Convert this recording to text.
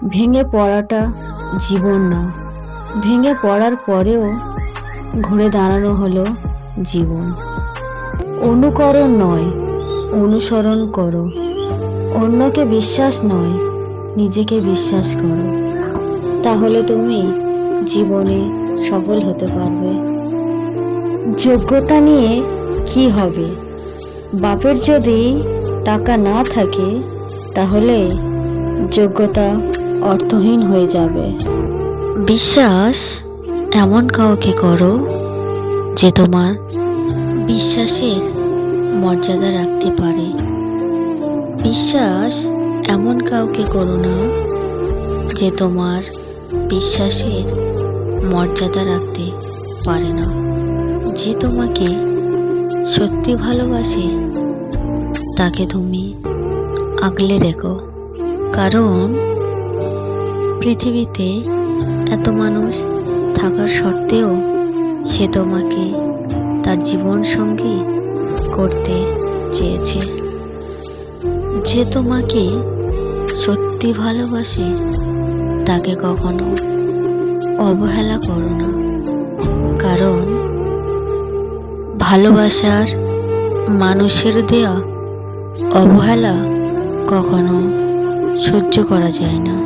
ভেঙে পড়াটা জীবন না, ভেঙে পড়ার পরেও ঘুরে দাঁড়ানো হলো জীবন। অনুকরণ নয়, অনুসরণ করো। অন্যকে বিশ্বাস নয়, নিজেকে বিশ্বাস করো। তাহলে তুমি জীবনে সফল হতে পারবে। যোগ্যতা নিয়ে কি হবে? বাপের যদি টাকা না থাকে তাহলে যোগ্যতা অর্থহীন হয়ে যাবে। বিশ্বাস এমন কাউকে করো যে তোমার বিশ্বাসের মর্যাদা রাখতে পারে। বিশ্বাস এমন কাউকে করো না যে তোমার বিশ্বাসের মর্যাদা রাখতে পারে না। যে তোমাকে সত্যি ভালোবাসে তাকে তুমি আগলে রেখো, কারণ পৃথিবীতে এত মানুষ থাকার সত্ত্বেও সে তোমাকে তার জীবন সঙ্গী করতে চেয়েছে। যে তোমাকে সত্যি ভালোবাসে তাকে কখনো অবহেলা করো না, কারণ ভালোবাসার মানুষের দেয়া অবহেলা কখনো সহ্য করা যায় না।